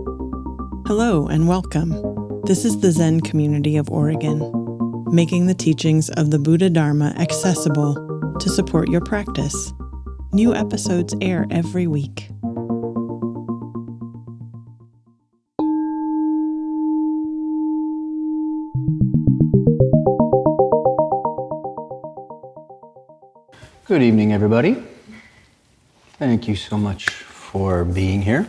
Hello and welcome. This is the Zen community of Oregon, making the teachings of the Buddha Dharma accessible to support your practice. New episodes air every week. Good evening, everybody. Thank you so much for being here.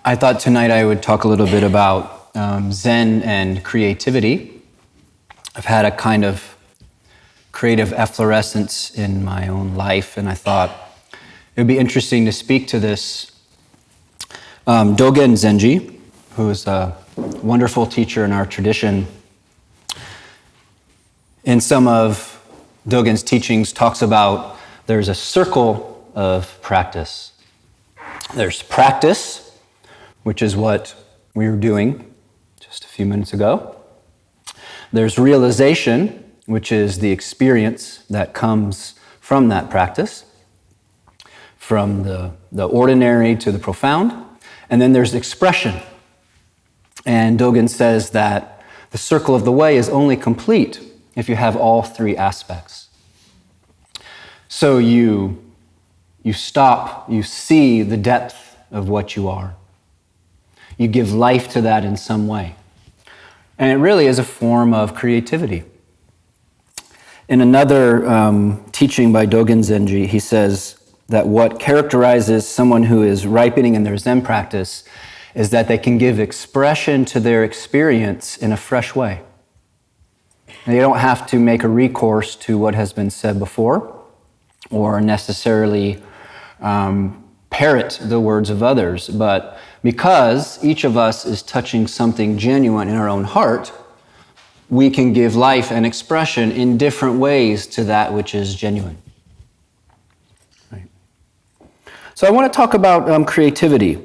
I thought tonight I would talk a little bit about Zen and creativity. I've had a kind of creative efflorescence in my own life, and I thought it would be interesting to speak to this. Dogen Zenji, who is a wonderful teacher in our tradition, in some of Dogen's teachings talks about there's a circle of practice. There's practice, which is what we were doing just a few minutes ago. There's realization, which is the experience that comes from that practice, from the ordinary to the profound. And then there's expression. And Dogen says that the circle of the way is only complete if you have all three aspects. So you stop, you see the depth of what you are. You give life to that in some way. And it really is a form of creativity. In another teaching by Dogen Zenji, he says that what characterizes someone who is ripening in their Zen practice is that they can give expression to their experience in a fresh way. They don't have to make a recourse to what has been said before or necessarily parrot the words of others, but because each of us is touching something genuine in our own heart, we can give life and expression in different ways to that which is genuine. Right. So I want to talk about creativity.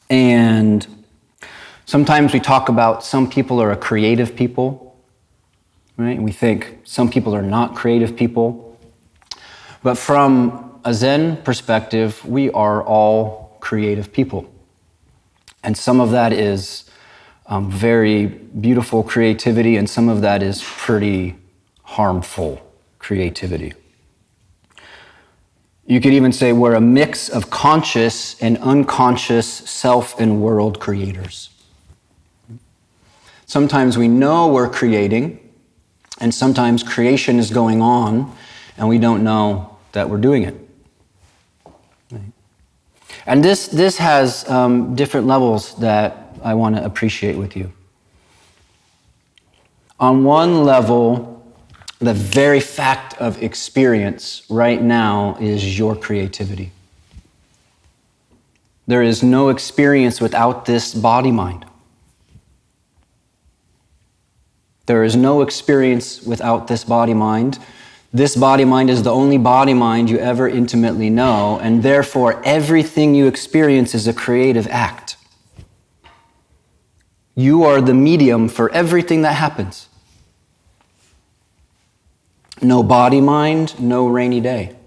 And sometimes we talk about some people are a creative people, right? And we think some people are not creative people. But from a Zen perspective, we are all creative people. And some of that is very beautiful creativity, and some of that is pretty harmful creativity. You could even say we're a mix of conscious and unconscious self and world creators. Sometimes we know we're creating, and sometimes creation is going on, and we don't know that we're doing it. And this has different levels that I want to appreciate with you. On one level, the very fact of experience right now is your creativity. There is no experience without this body-mind. There is no experience without this body-mind. This body-mind is the only body-mind you ever intimately know, and therefore everything you experience is a creative act. You are the medium for everything that happens. No body-mind, no rainy day.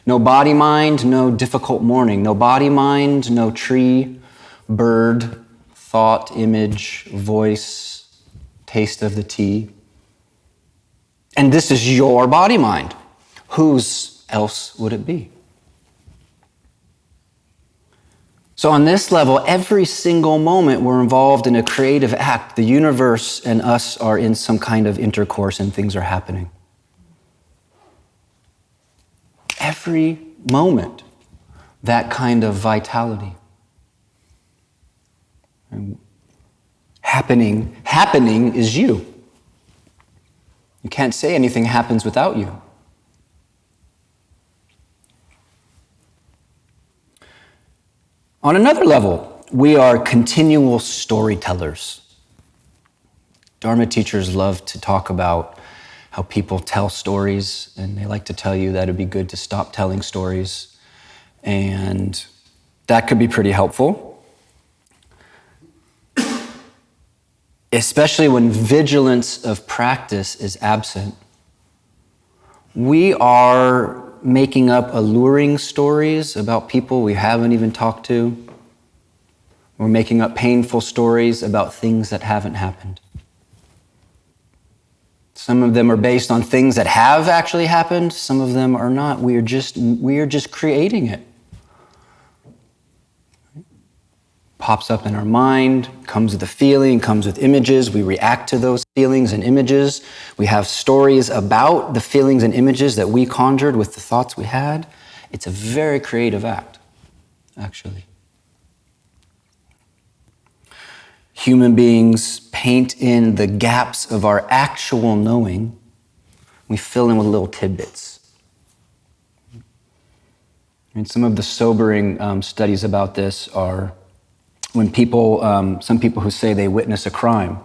No body-mind, no difficult morning. No body-mind, no tree, bird, thought, image, voice, taste of the tea. And this is your body-mind. Whose else would it be? So on this level, every single moment we're involved in a creative act. The universe and us are in some kind of intercourse and things are happening. Every moment, that kind of vitality. And happening is you. You can't say anything happens without you. On another level, we are continual storytellers. Dharma teachers love to talk about how people tell stories, and they like to tell you that it'd be good to stop telling stories. And that could be pretty helpful. Especially when vigilance of practice is absent. We are making up alluring stories about people we haven't even talked to. We're making up painful stories about things that haven't happened. Some of them are based on things that have actually happened. Some of them are not. We are just creating it. Pops up in our mind, comes with a feeling, comes with images. We react to those feelings and images. We have stories about the feelings and images that we conjured with the thoughts we had. It's a very creative act, actually. Human beings paint in the gaps of our actual knowing. We fill in with little tidbits. And some of the sobering studies about this are when some people who say they witness a crime,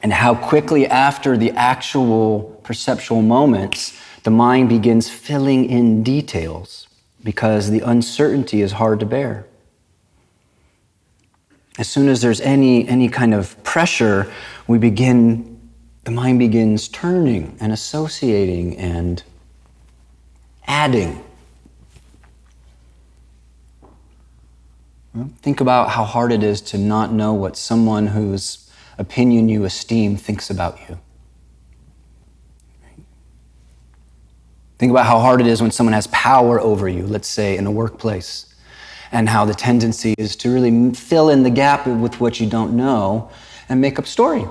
and how quickly after the actual perceptual moments, the mind begins filling in details because the uncertainty is hard to bear. As soon as there's any kind of pressure, the mind begins turning and associating and adding. Think about how hard it is to not know what someone whose opinion you esteem thinks about you. Think about how hard it is when someone has power over you, let's say in a workplace, and how the tendency is to really fill in the gap with what you don't know and make up story.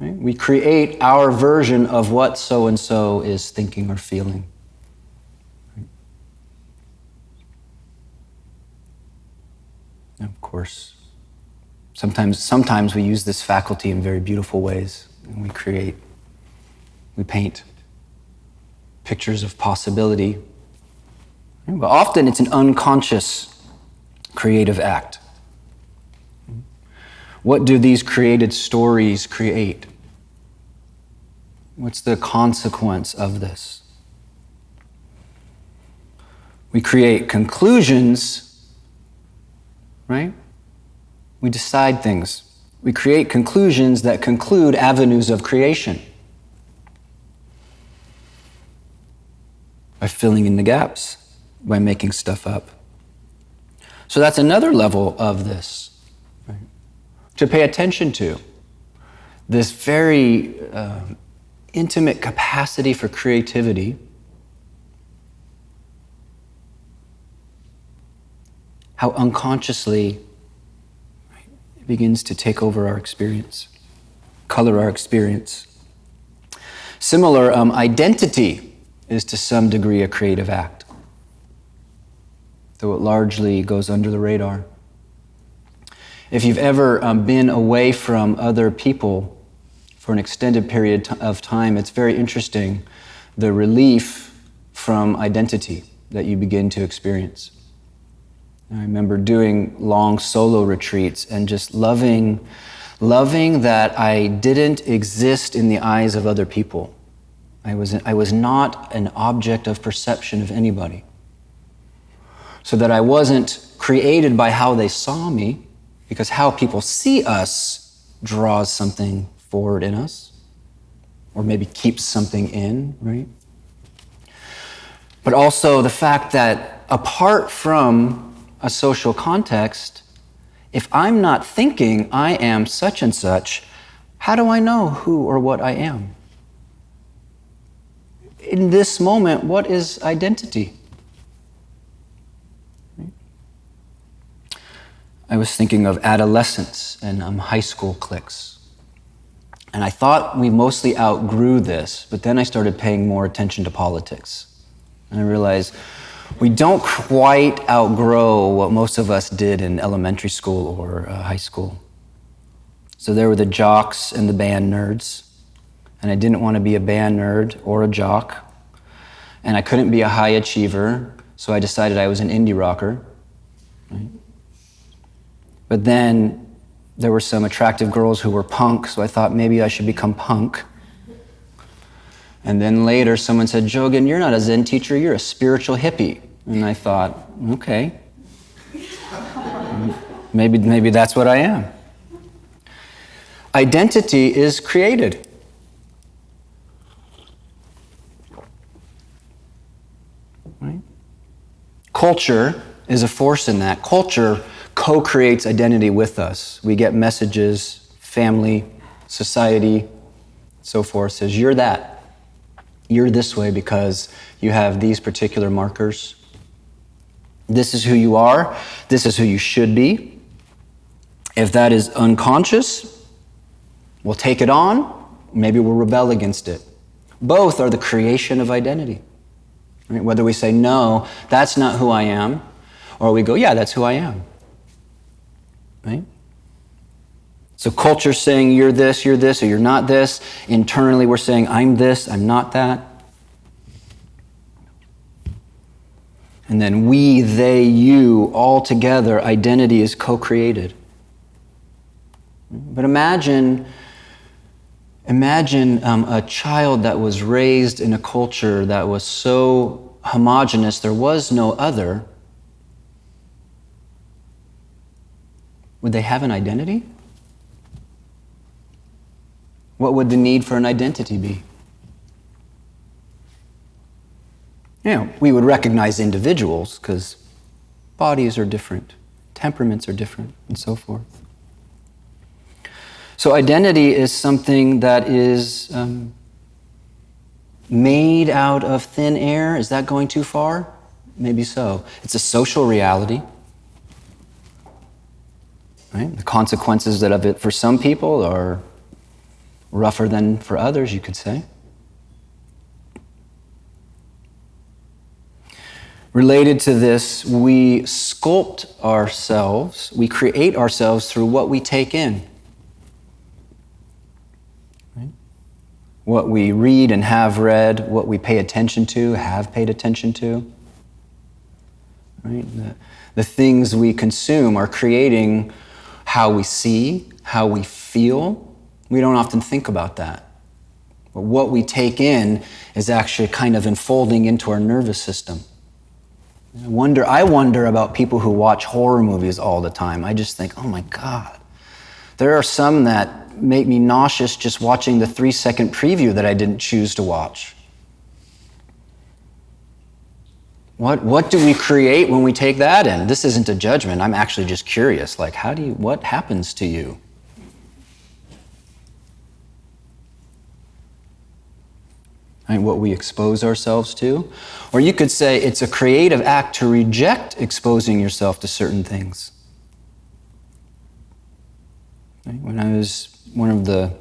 Right? We create our version of what so-and-so is thinking or feeling. And of course, sometimes we use this faculty in very beautiful ways. And we paint pictures of possibility. But often it's an unconscious creative act. What do these created stories create? What's the consequence of this? We create conclusions, right? We decide things. We create conclusions that conclude avenues of creation by filling in the gaps, by making stuff up. So that's another level of this, right? To pay attention to. This very intimate capacity for creativity. How unconsciously it begins to take over our experience, color our experience. Similar, identity is to some degree a creative act, though it largely goes under the radar. If you've ever been away from other people for an extended period of time, it's very interesting, the relief from identity that you begin to experience. I remember doing long solo retreats and just loving that I didn't exist in the eyes of other people. I was not an object of perception of anybody. So that I wasn't created by how they saw me, because how people see us draws something forward in us, or maybe keeps something in, right? But also the fact that apart from a social context, if I'm not thinking I am such and such, how do I know who or what I am? In this moment, what is identity? I was thinking of adolescence and high school cliques. And I thought we mostly outgrew this, but then I started paying more attention to politics. And I realized we don't quite outgrow what most of us did in elementary school or high school. So there were the jocks and the band nerds. And I didn't want to be a band nerd or a jock. And I couldn't be a high achiever, so I decided I was an indie rocker. Right? But then there were some attractive girls who were punk, so I thought maybe I should become punk. And then later someone said, Jogen, you're not a Zen teacher, you're a spiritual hippie. And I thought, okay, maybe that's what I am. Identity is created. Right? Culture is a force in that. Culture co-creates identity with us. We get messages, family, society, so forth, says, you're that. You're this way because you have these particular markers. This is who you are. This is who you should be. If that is unconscious, we'll take it on. Maybe we'll rebel against it. Both are the creation of identity. Right? Whether we say, no, that's not who I am, or we go, yeah, that's who I am. Right? So culture's saying you're this, or you're not this. Internally, we're saying I'm this, I'm not that. And then we, they, you, all together, identity is co-created. But imagine a child that was raised in a culture that was so homogeneous, there was no other. Would they have an identity? What would the need for an identity be? We would recognize individuals because bodies are different, temperaments are different, and so forth. So identity is something that is made out of thin air. Is that going too far? Maybe so. It's a social reality. Right? The consequences of it for some people are rougher than for others, you could say. Related to this, we sculpt ourselves, we create ourselves through what we take in. Right? What we read and have read, what we pay attention to, have paid attention to. Right? The things we consume are creating how we see, how we feel. We don't often think about that. But what we take in is actually kind of unfolding into our nervous system. I wonder about people who watch horror movies all the time. I just think, oh my God. There are some that make me nauseous just watching the 3-second preview that I didn't choose to watch. What do we create when we take that in? This isn't a judgment. I'm actually just curious. Like, what happens to you? And what we expose ourselves to. Or you could say it's a creative act to reject exposing yourself to certain things. One of the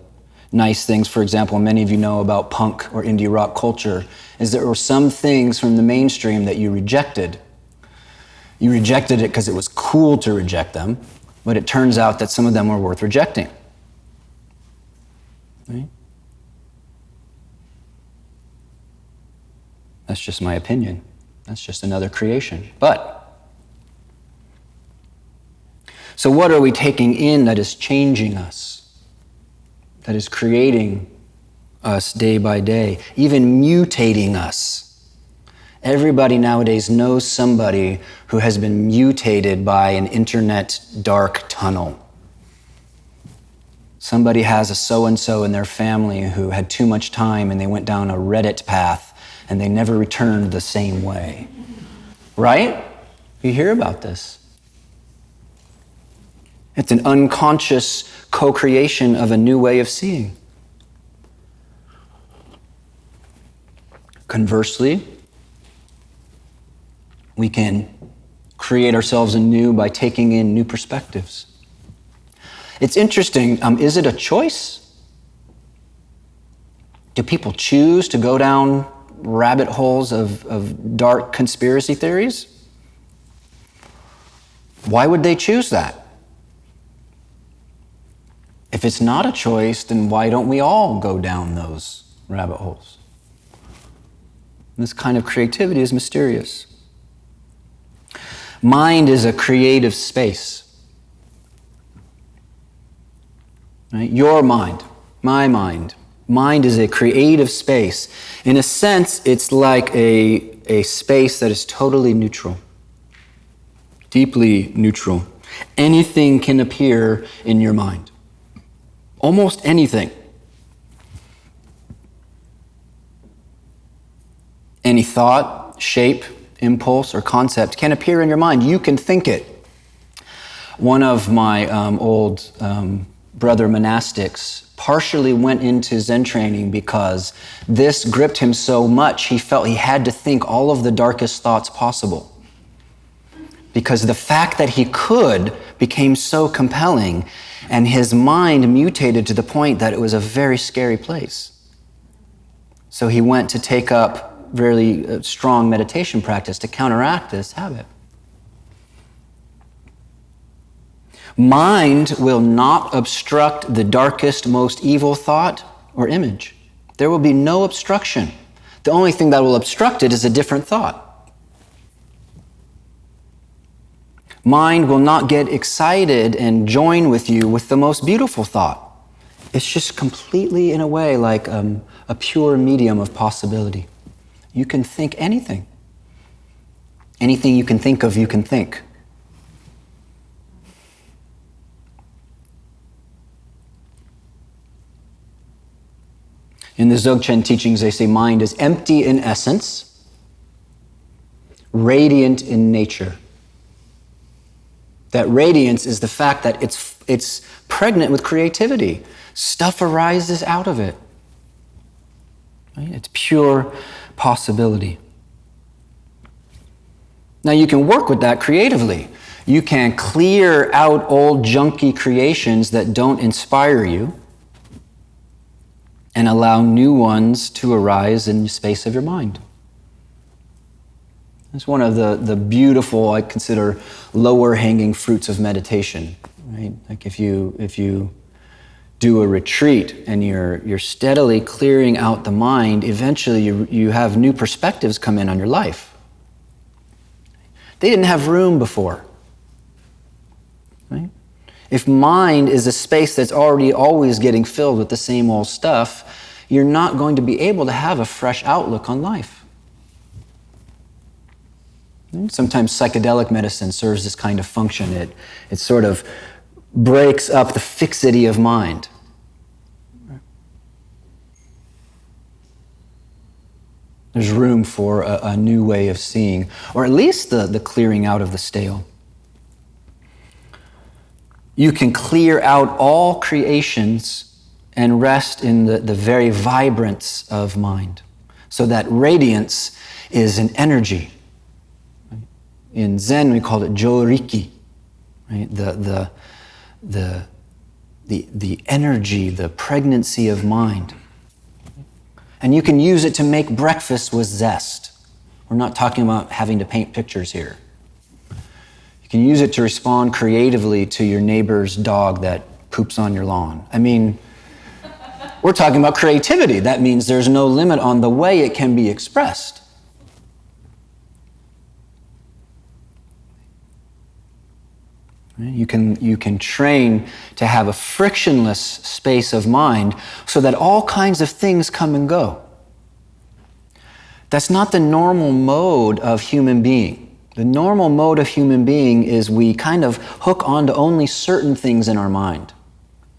nice things, for example, many of you know about punk or indie rock culture, is there were some things from the mainstream that you rejected. You rejected it because it was cool to reject them, but it turns out that some of them were worth rejecting. Right? That's just my opinion. That's just another creation. So what are we taking in that is changing us, that is creating us day by day, even mutating us? Everybody nowadays knows somebody who has been mutated by an internet dark tunnel. Somebody has a so-and-so in their family who had too much time and they went down a Reddit path and they never returned the same way. Right? You hear about this. It's an unconscious co-creation of a new way of seeing. Conversely, we can create ourselves anew by taking in new perspectives. It's interesting, is it a choice? Do people choose to go down rabbit holes of dark conspiracy theories? Why would they choose that? If it's not a choice, then why don't we all go down those rabbit holes? This kind of creativity is mysterious. Mind is a creative space. Right? Your mind, my mind. Mind is a creative space. In a sense, it's like a space that is totally neutral, deeply neutral. Anything can appear in your mind. Almost anything. Any thought, shape, impulse or concept can appear in your mind. You can think it. One of my old brother monastics partially went into Zen training because this gripped him so much he felt he had to think all of the darkest thoughts possible. Because the fact that he could became so compelling, and his mind mutated to the point that it was a very scary place. So he went to take up really strong meditation practice to counteract this habit. Mind will not obstruct the darkest, most evil thought or image. There will be no obstruction. The only thing that will obstruct it is a different thought. Mind will not get excited and join with you with the most beautiful thought. It's just completely, in a way, like a pure medium of possibility. You can think anything. Anything you can think of, you can think. In the Dzogchen teachings, they say mind is empty in essence, radiant in nature. That radiance is the fact that it's pregnant with creativity. Stuff arises out of it. Right? It's pure possibility. Now you can work with that creatively. You can clear out old junky creations that don't inspire you and allow new ones to arise in the space of your mind. It's one of the beautiful, I consider, lower hanging fruits of meditation. Right? Like if you do a retreat and you're steadily clearing out the mind, eventually you have new perspectives come in on your life. They didn't have room before. Right? If mind is a space that's already always getting filled with the same old stuff, you're not going to be able to have a fresh outlook on life. Sometimes psychedelic medicine serves this kind of function. It sort of breaks up the fixity of mind. There's room for a new way of seeing, or at least the clearing out of the stale. You can clear out all creations and rest in the very vibrance of mind. So that radiance is an energy. In Zen, we call it joriki, right? The energy, the pregnancy of mind. And you can use it to make breakfast with zest. We're not talking about having to paint pictures here. You can use it to respond creatively to your neighbor's dog that poops on your lawn. I mean, we're talking about creativity. That means there's no limit on the way it can be expressed. You can train to have a frictionless space of mind so that all kinds of things come and go. That's not the normal mode of human being. The normal mode of human being is we kind of hook onto only certain things in our mind.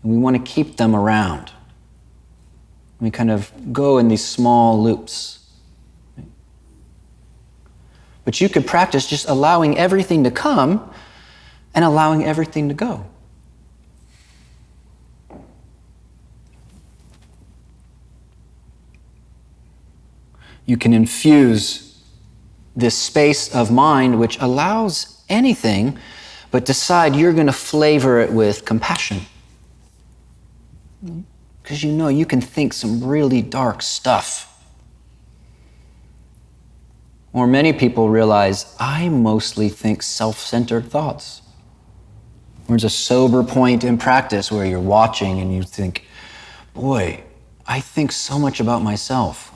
And we want to keep them around. We kind of go in these small loops. But you could practice just allowing everything to come and allowing everything to go. You can infuse this space of mind which allows anything, but decide you're going to flavor it with compassion. Because you know you can think some really dark stuff. Or many people realize, I mostly think self-centered thoughts. There's a sober point in practice where you're watching and you think, boy, I think so much about myself.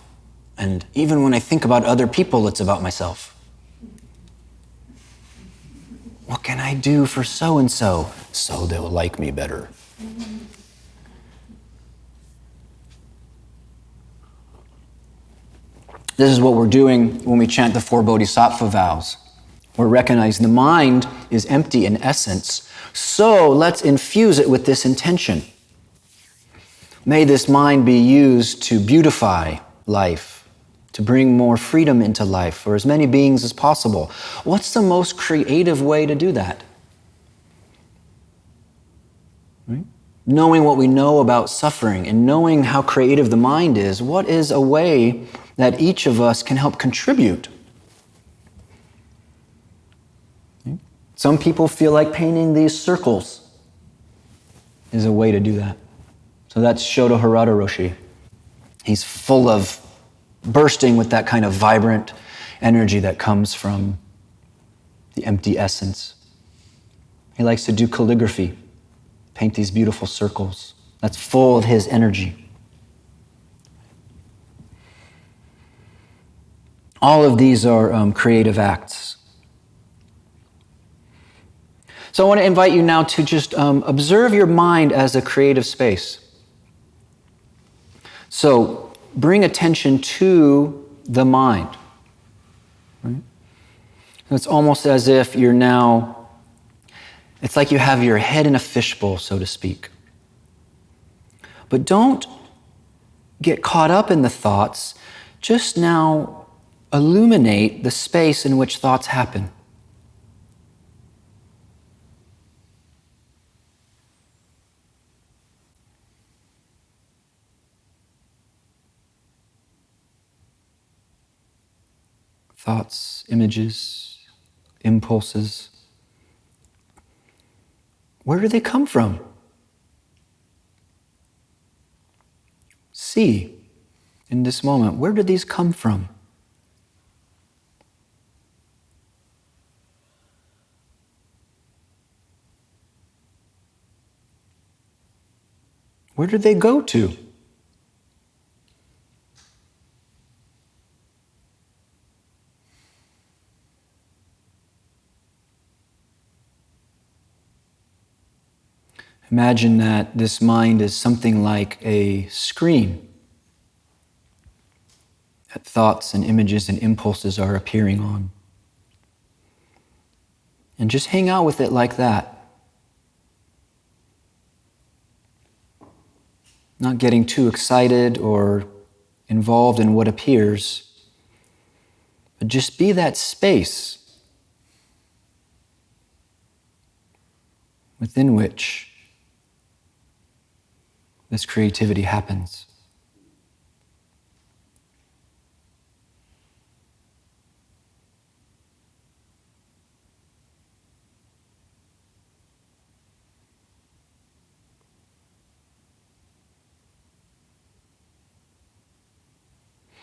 And even when I think about other people, it's about myself. What can I do for so-and-so so they'll like me better? This is what we're doing when we chant the 4 Bodhisattva vows. We're recognizing the mind is empty in essence, so let's infuse it with this intention. May this mind be used to beautify life, to bring more freedom into life for as many beings as possible. What's the most creative way to do that? Right? Knowing what we know about suffering and knowing how creative the mind is, what is a way that each of us can help contribute? Some people feel like painting these circles is a way to do that. So that's Shodo Harada Roshi. He's full of bursting with that kind of vibrant energy that comes from the empty essence. He likes to do calligraphy, paint these beautiful circles. That's full of his energy. All of these are creative acts. So I want to invite you now to just observe your mind as a creative space. So bring attention to the mind. Right? It's almost as if you're now, it's like you have your head in a fishbowl, so to speak. But don't get caught up in the thoughts. Just now illuminate the space in which thoughts happen. Thoughts, images, impulses. Where do they come from? See, in this moment, where do these come from? Where do they go to? Imagine that this mind is something like a screen that thoughts and images and impulses are appearing on. And just hang out with it like that. Not getting too excited or involved in what appears, but just be that space within which this creativity happens.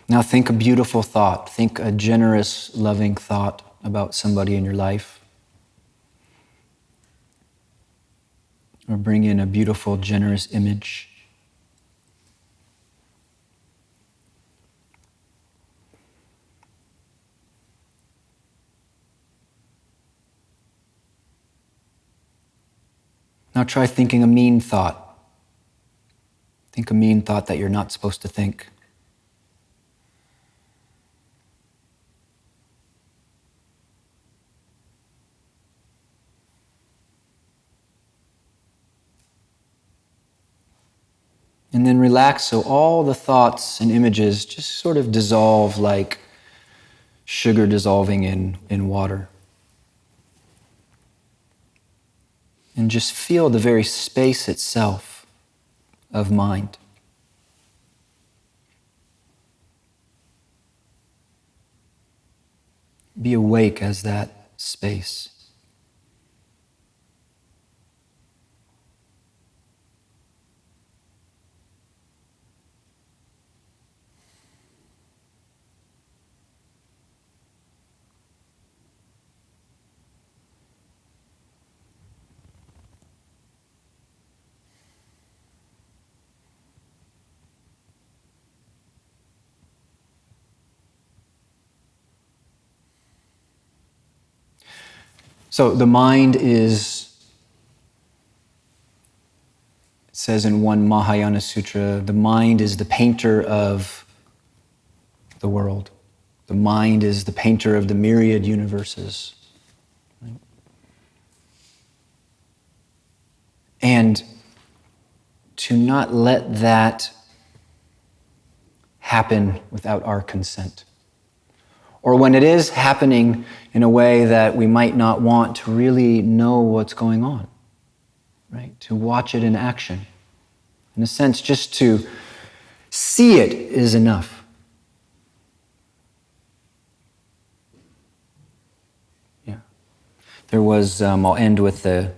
Now think a beautiful thought. Think a generous, loving thought about somebody in your life. Or bring in a beautiful, generous image. Now try thinking a mean thought. Think a mean thought that you're not supposed to think. And then relax so all the thoughts and images just sort of dissolve like sugar dissolving in water. And just feel the very space itself of mind. Be awake as that space. So the mind is, it says in one Mahayana Sutra, the mind is the painter of the world. The mind is the painter of the myriad universes. Right? And to not let that happen without our consent. Or when it is happening in a way that we might not want to really know what's going on, right? To watch it in action. In a sense, just to see it is enough. Yeah. There was, I'll end with a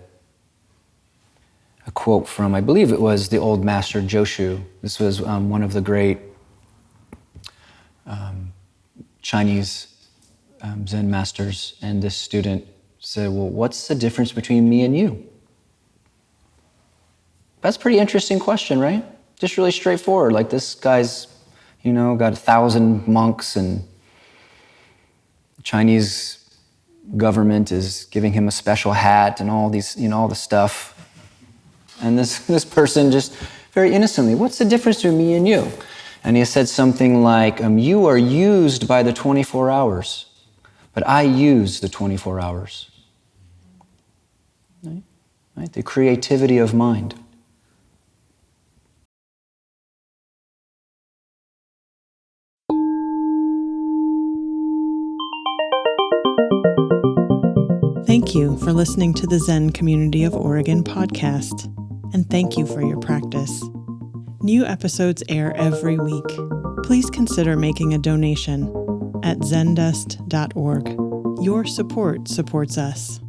quote from, I believe it was the old master Joshu. This was one of the great Chinese Zen masters, and this student said, well, what's the difference between me and you? That's a pretty interesting question, right? Just really straightforward. Like, this guy's, got 1,000 monks, and the Chinese government is giving him a special hat and all these, all the stuff. And this person just very innocently, what's the difference between me and you? And he said something like, you are used by the 24 hours, but I use the 24 hours. Right? The creativity of mind. Thank you for listening to the Zen Community of Oregon podcast, and thank you for your practice. New episodes air every week. Please consider making a donation at zendust.org. Your support supports us.